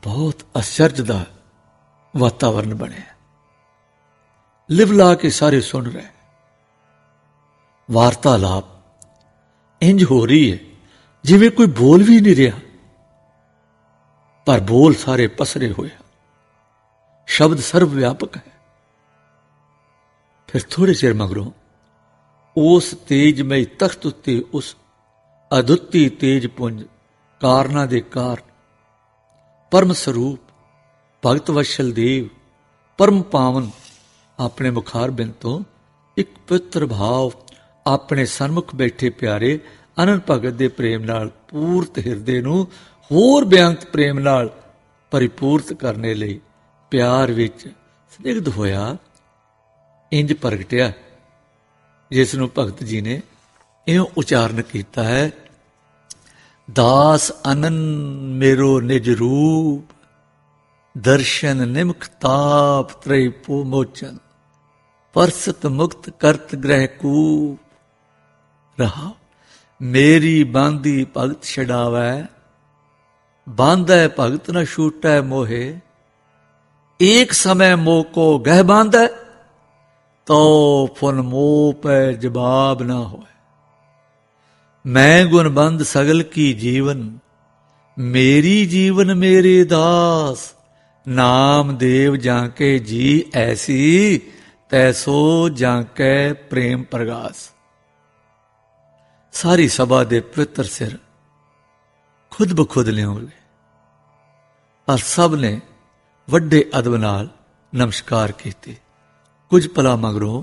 बहुत आश्चर्य का वातावरण बनया। लिव ला के सारे सुन रहे, वार्तालाप इंज हो रही है जिवें कोई बोल भी नहीं रहा, पर बोल सारे पसरे हुए, शब्द सर्वव्यापक है। फिर थोड़े चिर मगरों उस तेजमय तख्त उत्ते उस अद्वितीय तेज पुंज कारणा दे कारण परम स्वरूप भगत वत्सल देव परम पावन अपने मुखार बिंद तो एक पवित्र भाव अपने सन्मुख बैठे प्यारे अनंत भगत दे प्रेम नाल पूर्त हिरदे नूं होर बेअंत प्रेम नाल परिपूर्त करने लई प्यार विच स्निग्ध होया इंज प्रगटिया, जिस नूं भगत जी ने इउं उचारण कीता है, दास आनंद मेरो निज रूप दर्शन निमख ताप त्रय मोचन परसत मुक्त करत ग्रह कूप रहा। मेरी बांदी भगत छड़ावै बांधै भगत न छूटै मोहे, एक समय मोह को गह बांधै तो फुन मोह पै जवाब ना होए। मैं गुणबंद सगल की जीवन मेरी जीवन मेरे दास, नाम देव जाके जी ऐसी तैसो जाके प्रेम प्रगास। सारी सभा दे पवित्र सिर खुद ब खुद लियोले और सब ने वड्डे अदब नाल नमस्कार कीते। कुछ पला मगरों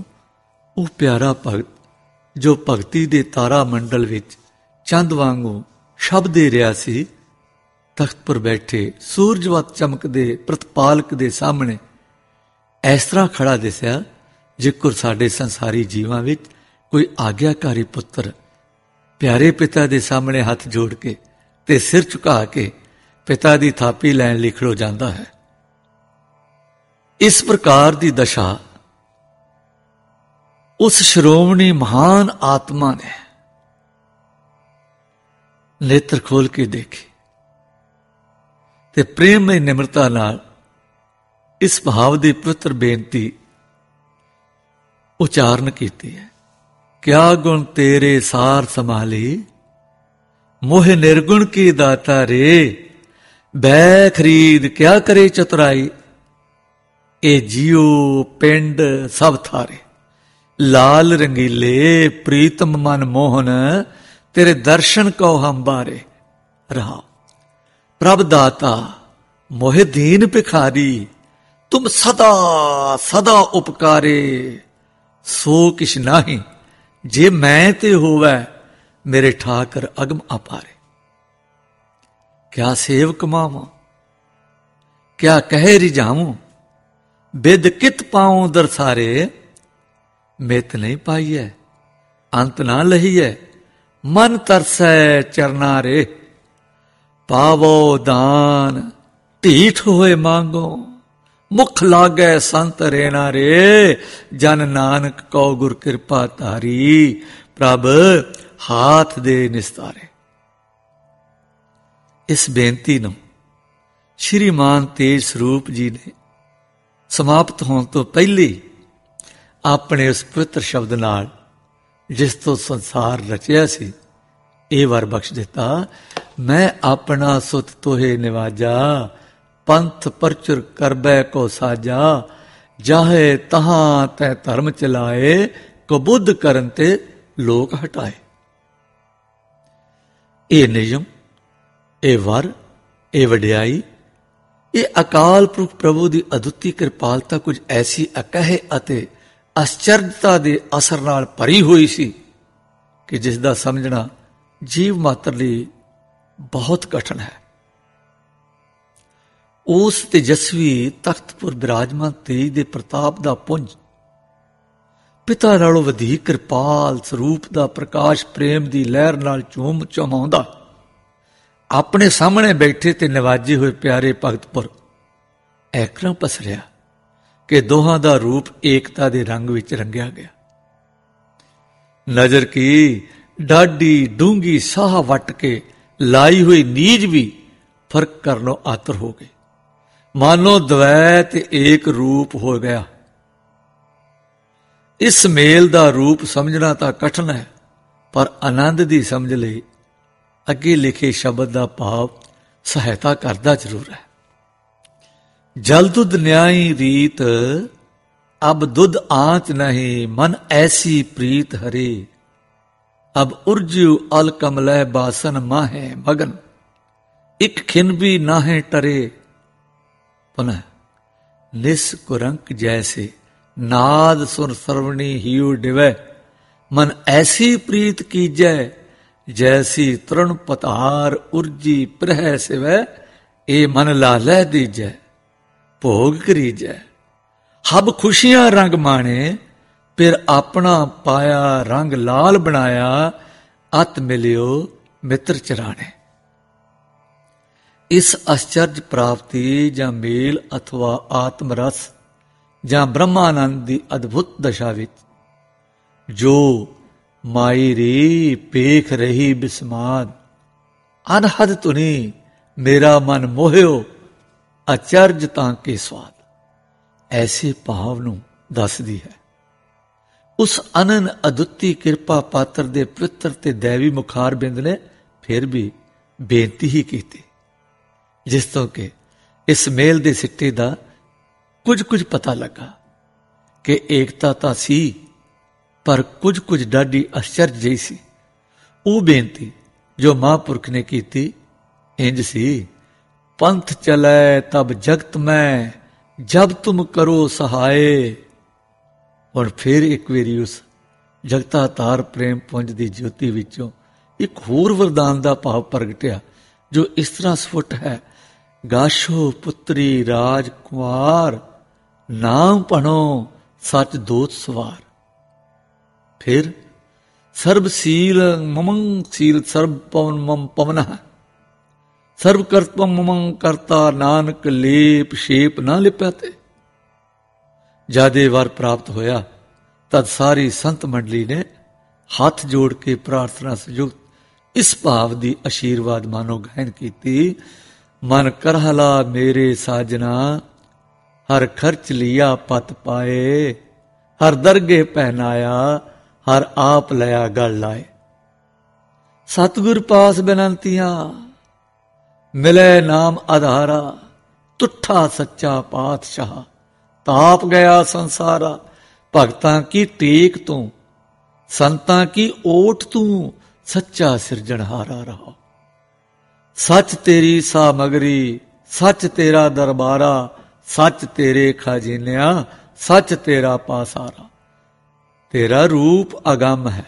वो प्यारा भगत जो भगती दे तारा मंडल विच चंद वांगू शब दे रहा सी, तख्त पर बैठे सूरजवत चमकदे प्रतिपालक दे सामने इस तरह खड़ा दिसया जिकुर साडे संसारी जीवां विच कोई आग्याकारी पुत्र प्यारे पिता दे सामने हाथ जोड़ के ते सिर झुका के पिता दी थापी लैन लई खड़ो जांदा है। इस प्रकार दी दशा उस श्रोमणी महान आत्मा ने नेत्र खोल के देखी ते प्रेम में निम्रता नाल इस भाव दी पवित्र बेनती उचारण कीती है। क्या गुण तेरे सार संभाली मोह निर्गुण की दाता रे, बै खरीद क्या करे चतुराई, ए जियो पिंड सब थारे, लाल रंगीले प्रीतम मन मोहन तेरे दर्शन को हम बारे रहा। प्रभ दाता मोहे दीन भिखारी, तुम सदा सदा उपकारे, सो किश नाही जे मैं ते होवै मेरे ठाकर अगम अपारे। क्या सेव कमावां क्या कहे रिझाऊं, बिद कित पाऊं दरसारे, मित नहीं पाईऐ अंत ना लहीऐ, मन तरसै चरना रे, पावो दान ढीठ होए मांगो, मुख लागै संत रेना रे, जन नानक को गुर कृपा तारी, प्रभ हाथ दे निस्तारे। इस बेनती नूं श्रीमान तेज स्वरूप जी ने समाप्त होने तो पहले अपने उस पवित्र शब्द नाल जिस तो संसार रचिया सी ये वर बख्श दिता। मैं अपना सुत तोहे निवाजा, पंथ परचुर करबै को साजा, जाहे तहां तै धर्म चलाए, को बुद्ध करन ते लोक हटाए। ये नियम ये वर ये वड्याई ये अकाल पुरख प्रभु की अद्वितीय कृपालता कुछ ऐसी अकहे अते आश्चर्यता के असर नाल भरी हुई सी कि जिसका समझना जीव मात्र लिए बहुत कठिन है। उस तेजस्वी तख्त पर विराजमान तेज दे प्रताप दा पुंज, पिता नालों वधिक कृपाल स्वरूप दा प्रकाश प्रेम दी लहर नाल चूम चुमाउंदा अपने सामने बैठे ते नवाजे हुए प्यारे भगत पर ऐकरा पसरिया कि दोहां दा रूप एकता दे रंग विच रंगिया गया। नजर की डाडी डूंगी साह वट के लाई हुई नीज भी फर्क करनों आतर हो गई। मानो द्वैत एक रूप हो गया। इस मेल का रूप समझना तो कठिन है, पर आनंद की समझ लई अगे लिखे शब्द का भाव सहायता करता जरूर है। जल दुध न्यायी रीत, अब दुध आंच नहीं, मन ऐसी प्रीत हरे। अब उर्जु अल कमलै बासन माहे मगन, एक खिन भी नाहे टरे। पुनः निस्कुरंक जैसे नाद सुन सरवणी हियो डिवै, मन ऐसी प्रीत कीजै, जैसी तृण पतार उर्जी प्रह सिवै। ए मन लालै दीजै, भोग करीजै। हब खुशियां रंग माणे, फिर अपना पाया रंग लाल बनाया। अत मिलियो मित्र चराणे। इस आश्चर्य प्राप्ति ਜਾਂ ਮੇਲ अथवा आत्म रस ਜਾਂ ब्रह्मानंद की अद्भुत दशा विच जो माई री पेख रही बिस्माद, अनहद धुनी मेरा मन मोहियो, अचरज तां के स्वाद। ऐसे भाव नूं दसदी है। उस अनन अदुੱਤੀ किरपा पात्र दे पवित्र ते दैवी मुखार बिंद ने फिर भी बेनती ही की, जिस तो कि इस मेल दे सिੱਟੇ ਦਾ कुछ पता लगा कि एकता तो सी, पर कुछ डाढी आश्चर्य जही सी। वो बेनती जो महापुरख ने की इंज सी, पंथ चलै तब जगत में, जब तुम करो सहाय। और फिर एक बारी उस जगतातार प्रेम पुंज की ज्योति विचों एक होर वरदान का भाव प्रगटिया, जो इस तरह स्फुट है। गाशो पुत्री राजकुमार, नाम पढ़ो सच दोत सवार। फिर सर्वशील ममंगशील सर्व पवन मम पवन, सर्व कर्तम ममंग करता, नानक लेप शेप ना लिप्याते। जादे वर प्राप्त होया, तद सारी संत मंडली ने हाथ जोड़ के प्रार्थना संयुक्त इस भाव की आशीर्वाद मानो गायन की। मन करहला मेरे साजना, हर खर्च लिया पत पाए। हर दरगे पहनाया, हर आप लया गल लाए। सतगुर पास बिनंतियां, मिले नाम आधारा। तुठा सच्चा पातशाह, ताप गया संसारा। भगतां की टेक तू, संतां की ओट तू, सच्चा सिरजनहारा रहा। सच तेरी सामगरी, सच तेरा दरबारा। सच तेरे खजीनिया, सच तेरा पासारा। तेरा रूप अगम है,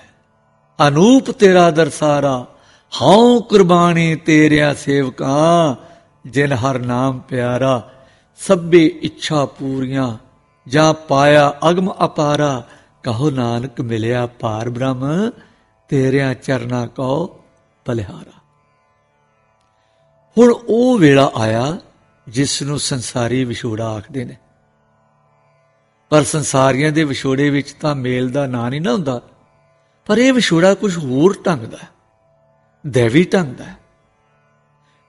अनूप तेरा दरसारा। हाउ कुर्बानी तेरिया सेवका, जिन हर नाम प्यारा। सभे इच्छा पूरियां, जा पाया अगम अपारा। कहो नानक मिलिया पार ब्रह्म, तेरिया चरना कहो बलिहारा। हुण ओ वेला आया जिसनूं संसारी विछोड़ा आखदे ने, पर संसारियां दे विछोड़े विच तां मेल दा नां नहीं ना हुंदा, पर यह विछोड़ा कुछ होर ढंग दा, दैवी ढंग दा।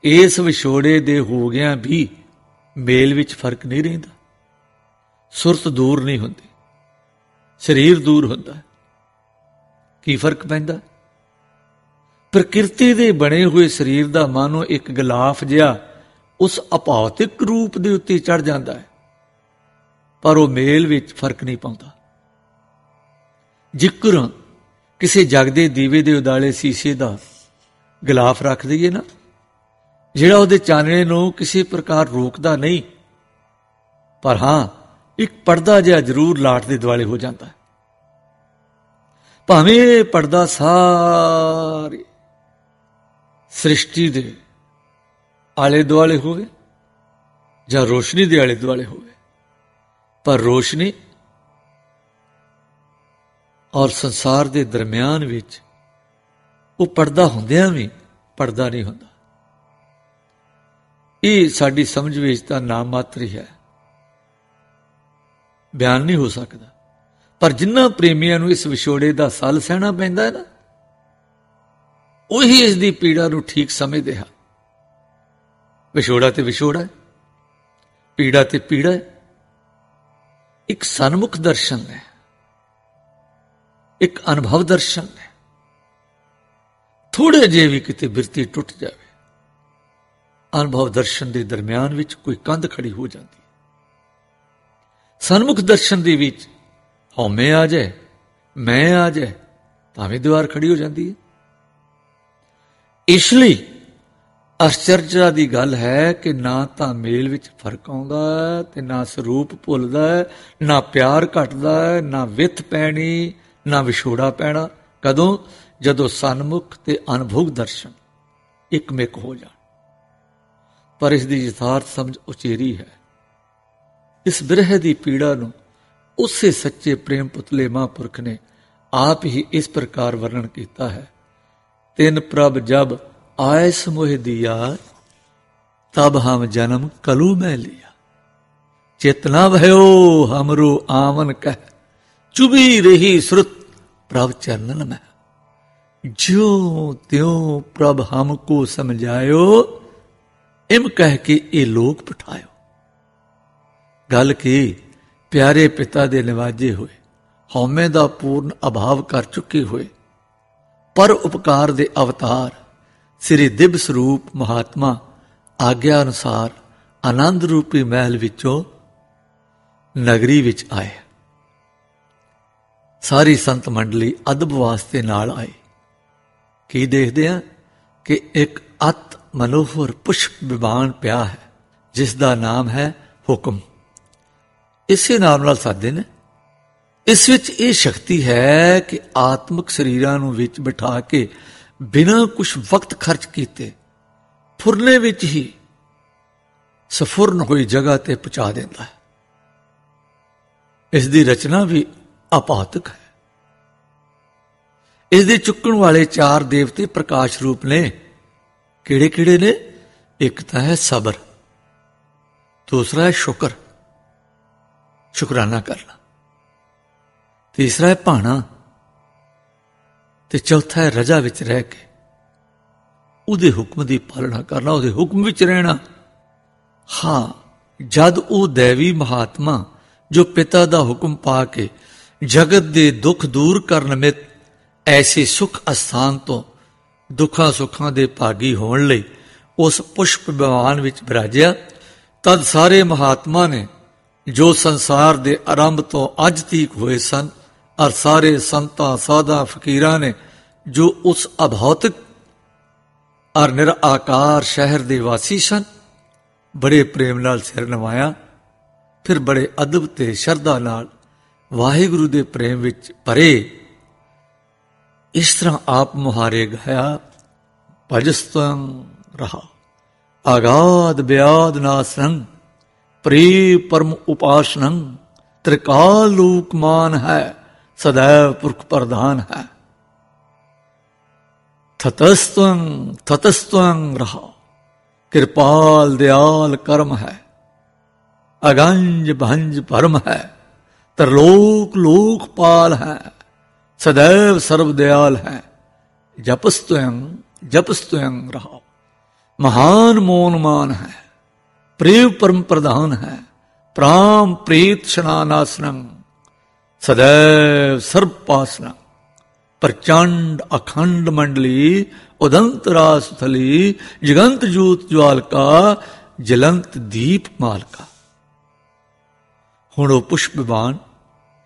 इस विछोड़े दे हो गया भी मेल विच फर्क नहीं रहिंदा। सुरत दूर नहीं हुंदी, शरीर दूर हुंदा, की फर्क पैंदा? प्रकृति दे बने हुए शरीर दा मानो एक गिलाफ जिहा उस अभौतिक रूप दे उत्ते चढ़ जाता है, पर वह मेल विच फर्क नहीं पाउंदा। जिक्र किसी जगदे दीवे दे उदाले शीशे दा गिलाफ रख दईए ना, जिहड़ा उहदे चानणे नूं किसी प्रकार रोकदा नहीं, पर हां एक पर्दा जिहा जरूर लाट दे दुआले हो जाता है। भावें पर्दा सारी सृष्टि दे आले दुआले होवे जां रोशनी दे आले दुआले होवे, पर रोशनी और संसार दे दरम्यान विच वो पर्दा हुंदियां भी पर्दा नहीं हुंदा। ये साडी समझ विच तां नाम मात्र ही है, बयान नहीं हो सकता। पर जिन्हां प्रेमियां नूं इस विछोड़े दा सल सहना पैंदा है ना, ਉਹੀ ਇਸ ਦੀ ਪੀੜਾ ਨੂੰ ਠੀਕ ਸਮਝਦੇ ਹਨ। ਵਿਛੋੜਾ ਤੇ ਵਿਛੋੜਾ ਹੈ, ਪੀੜਾ ਤੇ ਪੀੜਾ ਹੈ, ਇੱਕ ਸਨਮੁਖ ਦਰਸ਼ਨ ਹੈ, ਇੱਕ ਅਨੁਭਵ ਦਰਸ਼ਨ ਹੈ। ਥੋੜੇ ਜਿਹੇ ਵੀ ਕਿਤੇ ਬਿਰਤੀ ਟੁੱਟ ਜਾਵੇ, ਅਨੁਭਵ ਦਰਸ਼ਨ ਦੇ ਦਰਮਿਆਨ ਵਿੱਚ ਕੋਈ ਕੰਧ ਖੜੀ ਹੋ ਜਾਂਦੀ ਹੈ। ਸਨਮੁਖ ਦਰਸ਼ਨ ਦੇ ਵਿੱਚ ਹਉਮੈ ਆ ਜਾਏ, ਮੈਂ ਆ ਜਾਏ, ਭਾਵੇਂ ਦੀਵਾਰ ਖੜੀ ਹੋ ਜਾਂਦੀ ਹੈ। ਇਸ ਲਈ ਅਸਚਰਜਾ ਦੀ ਗੱਲ ਹੈ ਕਿ ਨਾ ਤਾਂ ਮੇਲ ਵਿੱਚ ਫਰਕ ਆਉਂਦਾ ਹੈ ਤੇ ਨਾ ਸਰੂਪ ਭੁੱਲਦਾ ਹੈ, ਨਾ ਪਿਆਰ ਘਟਦਾ ਹੈ, ਨਾ ਵਿੱਥ ਪੈਣੀ, ਨਾ ਵਿਛੋੜਾ ਪੈਣਾ। ਕਦੋਂ? ਜਦੋਂ ਸਨਮੁਖ ਤੇ ਅਨੁਭਵ ਦਰਸ਼ਨ ਇੱਕਮਿਕ ਹੋ ਜਾਣ। ਪਰ ਇਸ ਦੀ ਯਥਾਰਥ ਸਮਝ ਉਚੇਰੀ ਹੈ। ਇਸ ਬਿਰਹ ਦੀ ਪੀੜਾ ਨੂੰ ਉਸੇ ਸੱਚੇ ਪ੍ਰੇਮ ਪੁਤਲੇ ਮਹਾਂਪੁਰਖ ਨੇ ਆਪ ਹੀ ਇਸ ਪ੍ਰਕਾਰ ਵਰਣਨ ਕੀਤਾ ਹੈ। ਤਿਨ ਪ੍ਰਭ ਜਬ ਆਏ ਸਮੋਹ ਦਿਆ, ਤਬ ਹਮ ਜਨਮ ਕਲੂ ਮੈਂ ਲਿਆ। ਚੇਤਨਾ भयो हमरो आवन कह, चुभी रही श्रुत प्रभ चरणन में। ज्यो त्यों प्रभ हमको समझायो, इम कह के ये लोक पठायो। गल की प्यारे पिता दे निवाजे हुए, हौमे दा पूर्ण अभाव कर चुके हुए, पर उपकार दे अवतार श्री दिव्य स्वरूप महात्मा आग्या अनुसार आनंद रूपी महल विचों नगरी विच आए। सारी संत मंडली अदब वास्ते नाल आई। की देखते हैं कि एक अत मनोहर पुष्प विमान पिया है, जिसका नाम है हुक्म। इसे नाम नाल सादे ने। इस विच ये शक्ति है कि आत्मक शरीरां नूं विच बिठा के बिना कुछ वक्त खर्च किए फुरने विच ही सफुरन हुई जगह ते पहुंचा देता है। इसकी रचना भी अपातक है। इसके चुकन वाले चार देवते प्रकाश रूप ने। किहड़े किहड़े ने? एक तो है सबर, दूसरा है शुक्र, शुकराना करना, तीसरा है भाना, ते चौथा है रजा विच रह के उहदे हुक्म की पालना करना, उहदे हुक्म विच रहना। हाँ, जद वो दैवी महात्मा जो पिता दा हुक्म पा के जगत दे दुख दूर करन निमित ऐसे सुख अस्थान तो दुखा सुखां दे भागी होण लई उस पुष्प विमान विच विराजिया, तद सारे महात्मा ने जो संसार दे आरंभ तो अज तक हुए सन, और सारे संतां साधा फकीरां ने जो उस अभौतिक और निराकार शहर दे वासी सन, बड़े प्रेम नाल सिर नवाया। फिर बड़े अदब ते शरधा नाल वाहिगुरु दे प्रेम विच भरे इस तरह आप मुहारे गाया। भजस्तं रहा आगाध ब्याद नासनं, प्रिय परम उपासनं, त्रिकाल लोकमान है, सदैव पुरख प्रधान है। ततस्त्वं ततस्त्वं रहा कृपाल दयाल कर्म है, अगंज भंज परम है, त्रिलोक लोकपाल है, सदैव सर्वदयाल है। जपस्त्वं रहा महान मौनमान है, प्रेम परम प्रधान है, प्राम प्रीत शनानासनं, सदैव सर्वपासना। प्रचंड अखंड मंडली उदंत रासथली, जगंत जूत ज्वालका, जलंत दीप मालका। हुण वो पुष्प विमान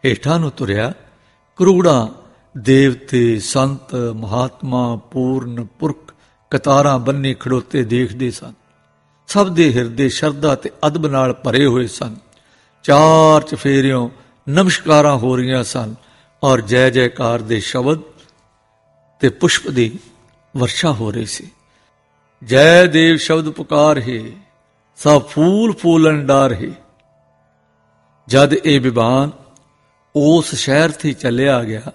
हेठां नूं तुरिया। करोड़ा देवते संत महात्मा पूर्ण पुरख कतारां बन्नी खड़ोते देखदे सन। सब दे हिरदे शरधा ते अदब नाल भरे हुए सन। चार चफेरियों नमस्कारां हो रही सन और जय जयकार दे शब्द ते पुष्प दी वर्षा हो रही सी। जय देव शब्द पुकार है, सब फूल फूलन डार है। जद ए विमान उस शहर थी चलिया गया